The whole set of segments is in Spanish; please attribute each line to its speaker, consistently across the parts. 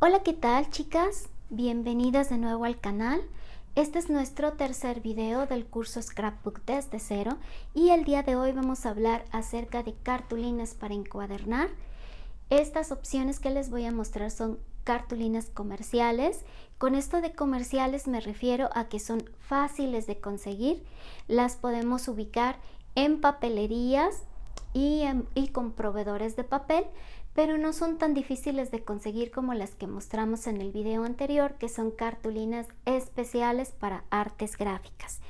Speaker 1: Hola, ¿qué tal, chicas? Bienvenidas de nuevo al canal. Este es nuestro tercer video del curso Scrapbook desde cero y el día de hoy vamos a hablar acerca de cartulinas para encuadernar. Estas opciones que les voy a mostrar son cartulinas comerciales. Con esto de comerciales me refiero a que son fáciles de conseguir. Las podemos ubicar en papelerías y con proveedores de papel, pero no son tan difíciles de conseguir como las que mostramos en el video anterior, que son cartulinas especiales para artes gráficas.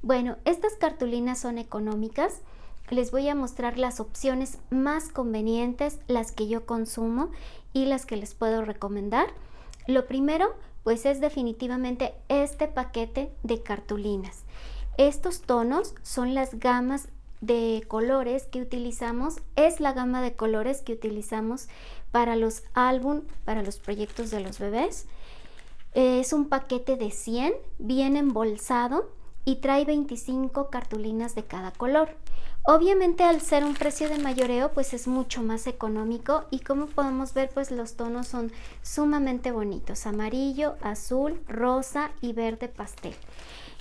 Speaker 1: Bueno, estas cartulinas son económicas. Les voy a mostrar las opciones más convenientes, las que yo consumo y las que les puedo recomendar. Lo primero, pues es definitivamente este paquete de cartulinas. Estos tonos son las gamas de colores que utilizamos, es la gama de colores que utilizamos para los álbum, para los proyectos de los bebés. Es un paquete de 100, viene embolsado y trae 25 cartulinas de cada color. Obviamente, al ser un precio de mayoreo, pues es mucho más económico y como podemos ver, pues los tonos son sumamente bonitos: amarillo, azul, rosa y verde pastel.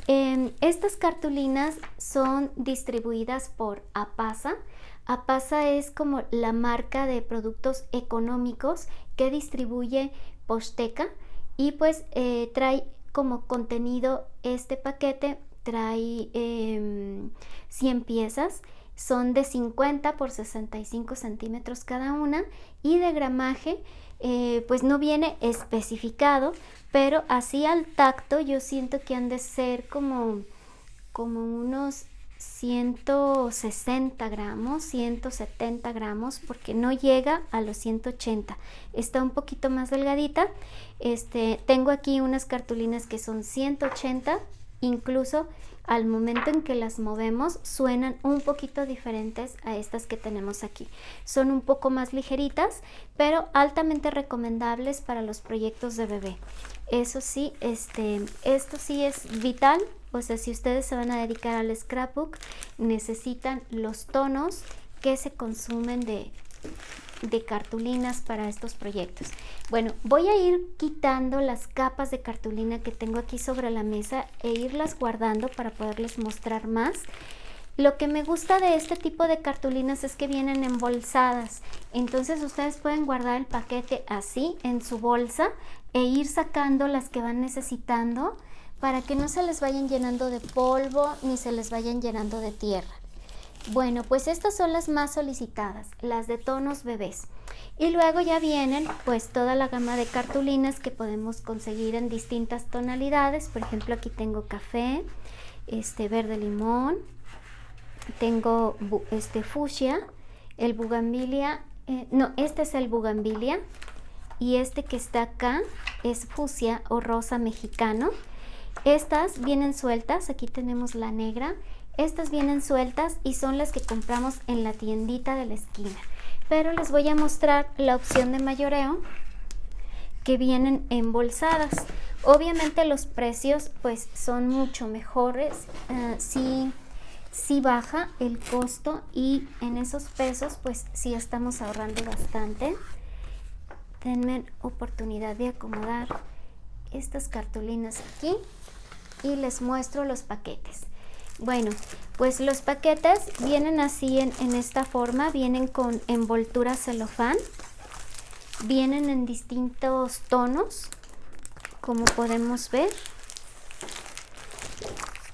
Speaker 1: Estas cartulinas son distribuidas por APASA. APASA es como la marca de productos económicos que distribuye Posteca y pues trae como contenido este paquete, trae 100 piezas, son de 50 por 65 centímetros cada una y de gramaje pues no viene especificado, pero así al tacto yo siento que han de ser como unos 160 gramos, 170 gramos, porque no llega a los 180, está un poquito más delgadita. Tengo aquí unas cartulinas que son 180, incluso al momento en que las movemos suenan un poquito diferentes a estas que tenemos aquí. Son un poco más ligeritas, pero altamente recomendables para los proyectos de bebé. Eso sí, esto sí es vital. O sea, si ustedes se van a dedicar al scrapbook, necesitan los tonos que se consumen de cartulinas para estos proyectos. Bueno, voy a ir quitando las capas de cartulina que tengo aquí sobre la mesa e irlas guardando para poderles mostrar más. Lo que me gusta de este tipo de cartulinas es que vienen embolsadas, entonces ustedes pueden guardar el paquete así en su bolsa e ir sacando las que van necesitando para que no se les vayan llenando de polvo ni se les vayan llenando de tierra. Bueno, pues estas son las más solicitadas, las de tonos bebés. Y luego ya vienen pues toda la gama de cartulinas que podemos conseguir en distintas tonalidades. Por ejemplo, aquí tengo café, verde limón, tengo fucsia, el bugambilia, este es el bugambilia y este que está acá es fucsia o rosa mexicano. Estas vienen sueltas, aquí tenemos la negra. Estas vienen sueltas y son las que compramos en la tiendita de la esquina. Pero les voy a mostrar la opción de mayoreo que vienen embolsadas. Obviamente los precios pues son mucho mejores, sí baja el costo y en esos pesos pues sí estamos ahorrando bastante. Denme oportunidad de acomodar estas cartulinas aquí y les muestro los paquetes. Bueno, pues los paquetes vienen así en esta forma, vienen con envoltura celofán, vienen en distintos tonos, como podemos ver.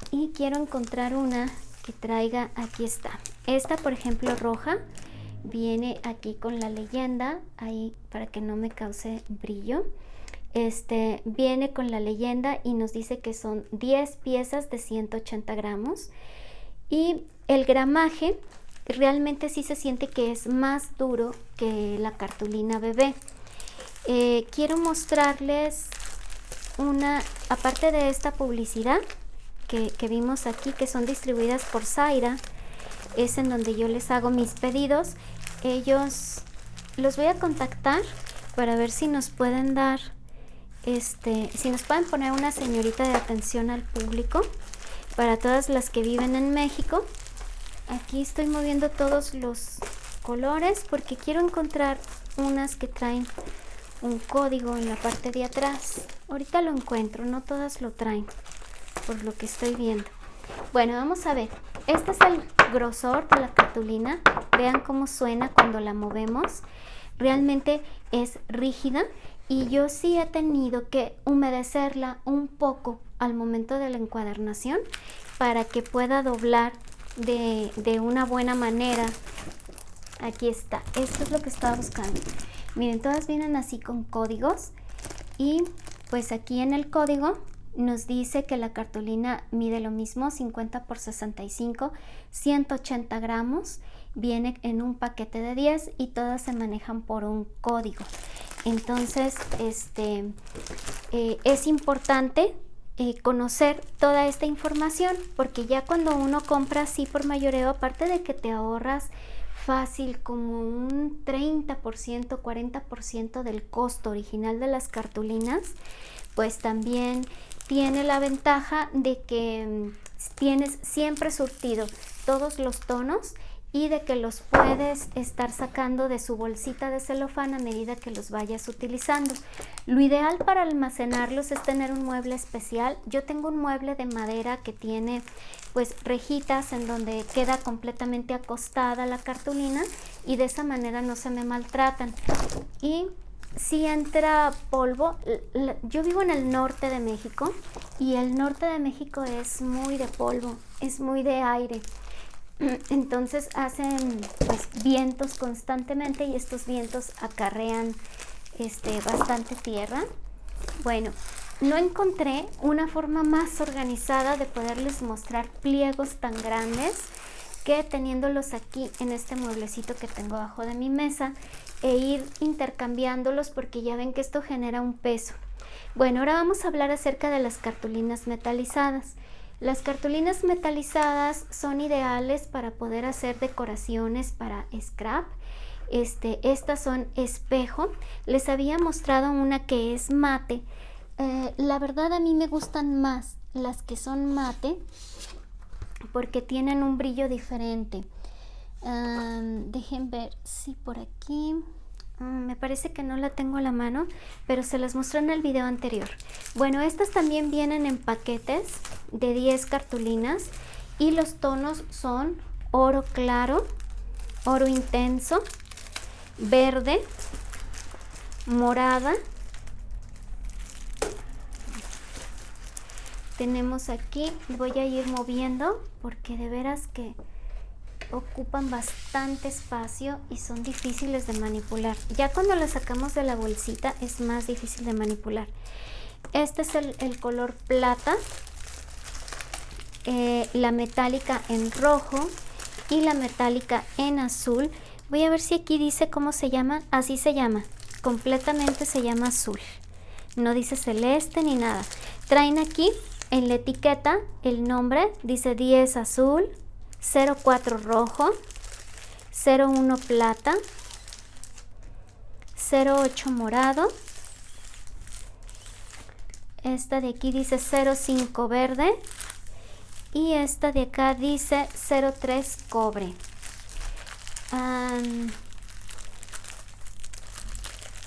Speaker 1: Y quiero encontrar una que traiga, aquí está. Esta, por ejemplo, roja, viene aquí con la leyenda, ahí para que no me cause brillo. Viene con la leyenda y nos dice que son 10 piezas de 180 gramos y el gramaje realmente sí se siente que es más duro que la cartulina bebé. Quiero mostrarles una, aparte de esta publicidad que vimos aquí, que son distribuidas por Zaira, es en donde yo les hago mis pedidos. Ellos los voy a contactar para ver si nos pueden dar si nos pueden poner una señorita de atención al público para todas las que viven en México. Aquí estoy moviendo todos los colores porque quiero encontrar unas que traen un código en la parte de atrás. Ahorita lo encuentro, no todas lo traen, por lo que estoy viendo. Bueno, vamos a ver. Este es el grosor de la cartulina. Vean cómo suena cuando la movemos. Realmente es rígida y yo sí he tenido que humedecerla un poco al momento de la encuadernación para que pueda doblar de una buena manera. Aquí está, esto es lo que estaba buscando. Miren, todas vienen así con códigos y pues aquí en el código nos dice que la cartulina mide lo mismo, 50 por 65, 180 gramos, viene en un paquete de 10 y todas se manejan por un código. Entonces, es importante conocer toda esta información, porque ya cuando uno compra así por mayoreo, aparte de que te ahorras fácil como un 30%, 40% del costo original de las cartulinas, pues también tiene la ventaja de que tienes siempre surtido todos los tonos y de que los puedes estar sacando de su bolsita de celofán a medida que los vayas utilizando. Lo ideal para almacenarlos es tener un mueble especial. Yo tengo un mueble de madera que tiene pues rejitas en donde queda completamente acostada la cartulina y de esa manera no se me maltratan. Y si entra polvo, yo vivo en el norte de México y el norte de México es muy de polvo, es muy de aire. Entonces hacen pues vientos constantemente y estos vientos acarrean bastante tierra. Bueno, no encontré una forma más organizada de poderles mostrar pliegos tan grandes que teniéndolos aquí en este mueblecito que tengo abajo de mi mesa e ir intercambiándolos, porque ya ven que esto genera un peso. Bueno, ahora vamos a hablar acerca de las cartulinas metalizadas. Las cartulinas metalizadas son ideales para poder hacer decoraciones para scrap. Estas son espejo. Les había mostrado una que es mate. La verdad a mí me gustan más las que son mate porque tienen un brillo diferente. Dejen ver si por aquí... me parece que no la tengo a la mano, pero se las mostré en el video anterior. Bueno, estas también vienen en paquetes de 10 cartulinas y los tonos son oro claro, oro intenso, verde, morada. Tenemos aquí, voy a ir moviendo porque de veras que ocupan bastante espacio y son difíciles de manipular. Ya cuando las sacamos de la bolsita es más difícil de manipular. Este es el color plata, la metálica en rojo y la metálica en azul. Voy a ver si aquí dice cómo se llama. Así se llama, completamente se llama azul. No dice celeste ni nada. Traen aquí en la etiqueta el nombre, dice 10 azul, 04 rojo, 01 plata, 08 morado. Esta de aquí dice 05 verde y esta de acá dice 03 cobre.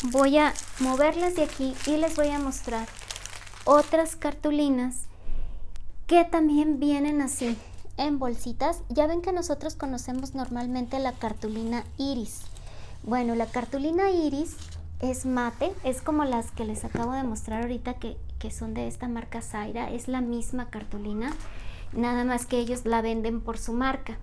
Speaker 1: Voy a moverlas de aquí y les voy a mostrar otras cartulinas que también vienen así en bolsitas. Ya ven que nosotros conocemos normalmente la cartulina iris. Bueno, la cartulina iris es mate, es como las que les acabo de mostrar ahorita que son de esta marca Zaira. Es la misma cartulina, nada más que ellos la venden por su marca.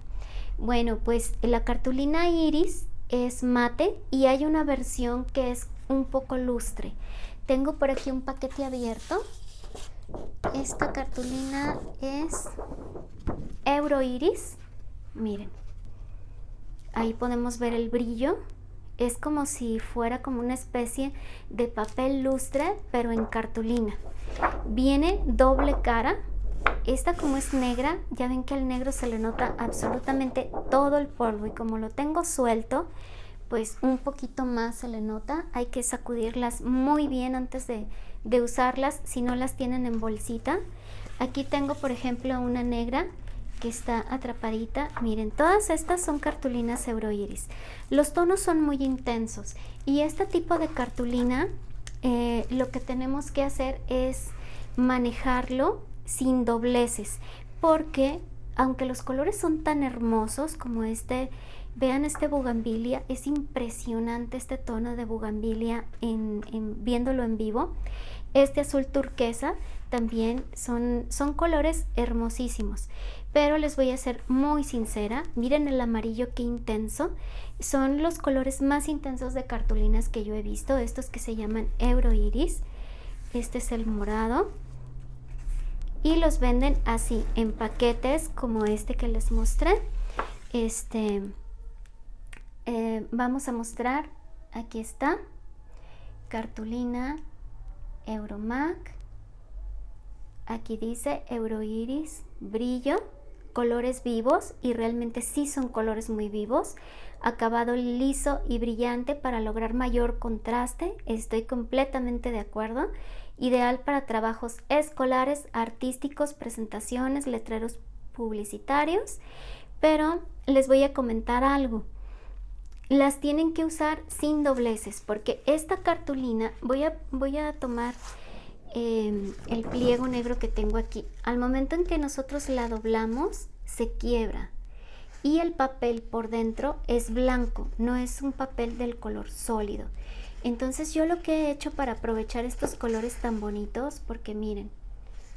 Speaker 1: Bueno, pues la cartulina iris es mate y hay una versión que es un poco lustre. Tengo por aquí un paquete abierto. Esta cartulina es Euro Iris. Miren, ahí podemos ver el brillo. Es como si fuera como una especie de papel lustre, pero en cartulina. Viene doble cara. Esta como es negra, ya ven que al negro se le nota absolutamente todo el polvo y como lo tengo suelto, pues un poquito más se le nota. Hay que sacudirlas muy bien antes de usarlas si no las tienen en bolsita. Aquí tengo por ejemplo una negra que está atrapadita. Miren, todas estas son cartulinas Euroiris. Los tonos son muy intensos y este tipo de cartulina lo que tenemos que hacer es manejarlo sin dobleces, porque aunque los colores son tan hermosos como este, vean este bugambilia, es impresionante este tono de bugambilia viéndolo en vivo. Este azul turquesa también son colores hermosísimos, pero les voy a ser muy sincera, miren el amarillo qué intenso, son los colores más intensos de cartulinas que yo he visto, estos que se llaman Euroiris. Este es el morado y los venden así en paquetes como este que les mostré. Vamos a mostrar, aquí está, cartulina Euromac, aquí dice Euroiris brillo, colores vivos, y realmente sí son colores muy vivos, acabado liso y brillante para lograr mayor contraste, estoy completamente de acuerdo, ideal para trabajos escolares, artísticos, presentaciones, letreros publicitarios, pero les voy a comentar algo. Las tienen que usar sin dobleces, porque esta cartulina, voy a tomar el pliego negro que tengo aquí. Al momento en que nosotros la doblamos, se quiebra y el papel por dentro es blanco, no es un papel del color sólido. Entonces yo lo que he hecho para aprovechar estos colores tan bonitos, porque miren,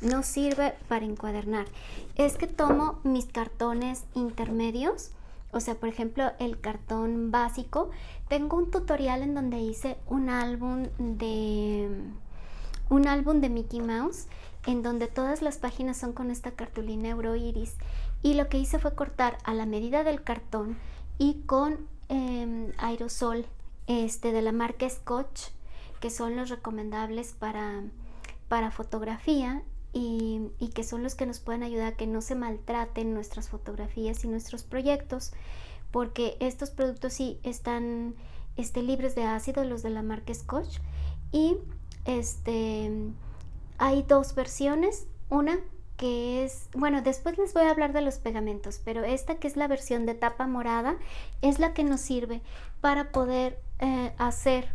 Speaker 1: no sirve para encuadernar, es que tomo mis cartones intermedios. O sea, por ejemplo, el cartón básico. Tengo un tutorial en donde hice un álbum de Mickey Mouse, en donde todas las páginas son con esta cartulina Euroiris. Y lo que hice fue cortar a la medida del cartón y con aerosol de la marca Scotch, que son los recomendables para fotografía. Y que son los que nos pueden ayudar a que no se maltraten nuestras fotografías y nuestros proyectos, porque estos productos sí están libres de ácido, los de la marca Scotch. Y hay dos versiones, una que es, bueno, después les voy a hablar de los pegamentos, pero esta que es la versión de tapa morada es la que nos sirve para poder hacer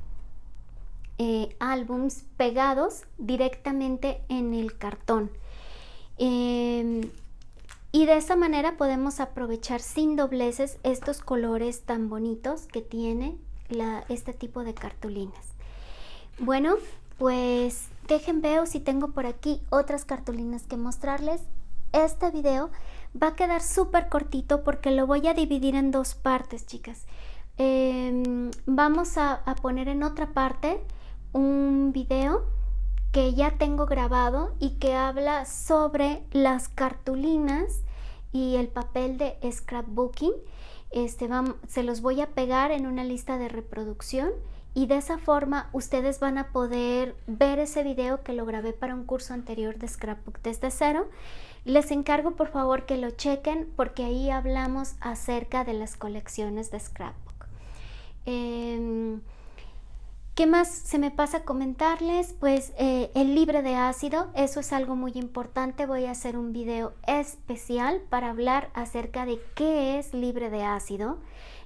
Speaker 1: álbums pegados directamente en el cartón, y de esa manera podemos aprovechar sin dobleces estos colores tan bonitos que tiene este tipo de cartulinas. Bueno, pues dejen veo si tengo por aquí otras cartulinas que mostrarles. Este video va a quedar súper cortito porque lo voy a dividir en dos partes, chicas. Vamos a poner en otra parte un video que ya tengo grabado y que habla sobre las cartulinas y el papel de scrapbooking. Se los voy a pegar en una lista de reproducción y de esa forma ustedes van a poder ver ese video que lo grabé para un curso anterior de scrapbook desde cero. Les encargo por favor que lo chequen porque ahí hablamos acerca de las colecciones de scrapbook. ¿Qué más se me pasa a comentarles? Pues el libre de ácido, eso es algo muy importante. Voy a hacer un video especial para hablar acerca de qué es libre de ácido,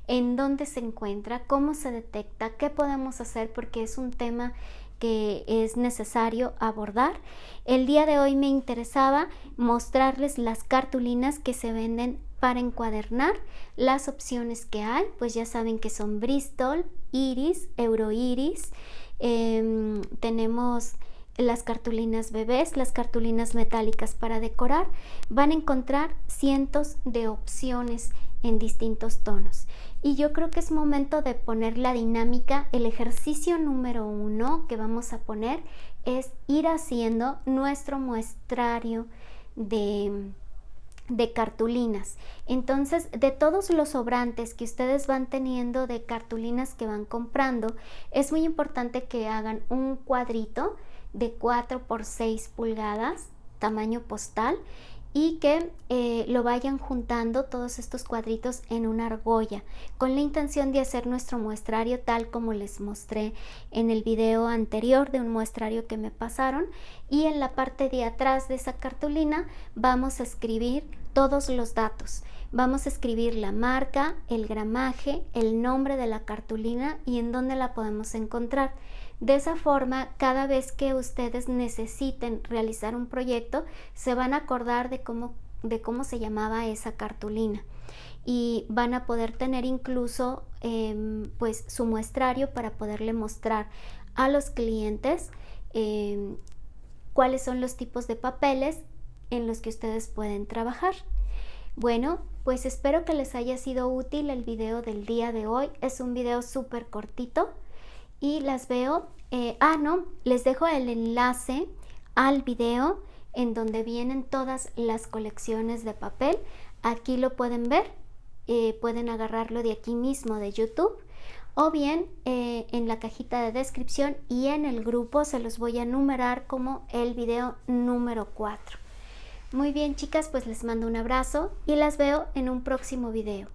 Speaker 1: en dónde se encuentra, cómo se detecta, qué podemos hacer, porque es un tema que es necesario abordar. El día de hoy me interesaba mostrarles las cartulinas que se venden para encuadernar, las opciones que hay, pues ya saben que son Bristol, Iris, Euroiris, tenemos las cartulinas bebés, las cartulinas metálicas para decorar. Van a encontrar cientos de opciones en distintos tonos. Y yo creo que es momento de poner la dinámica. El ejercicio número 1 que vamos a poner es ir haciendo nuestro muestrario de cartulinas. Entonces, de todos los sobrantes que ustedes van teniendo de cartulinas que van comprando, es muy importante que hagan un cuadrito de 4 por 6 pulgadas, tamaño postal, y que lo vayan juntando todos estos cuadritos en una argolla con la intención de hacer nuestro muestrario tal como les mostré en el video anterior de un muestrario que me pasaron. Y en la parte de atrás de esa cartulina vamos a escribir todos los datos. Vamos a escribir la marca, el gramaje, el nombre de la cartulina y en dónde la podemos encontrar. De esa forma, cada vez que ustedes necesiten realizar un proyecto, se van a acordar de cómo se llamaba esa cartulina, y van a poder tener incluso pues su muestrario para poderle mostrar a los clientes cuáles son los tipos de papeles en los que ustedes pueden trabajar. Bueno, pues espero que les haya sido útil el video del día de hoy. Es un video súper cortito y las veo, les dejo el enlace al video en donde vienen todas las colecciones de papel. Aquí lo pueden ver, pueden agarrarlo de aquí mismo de YouTube, o bien en la cajita de descripción y en el grupo se los voy a numerar como el video número 4. Muy bien, chicas, pues les mando un abrazo y las veo en un próximo video.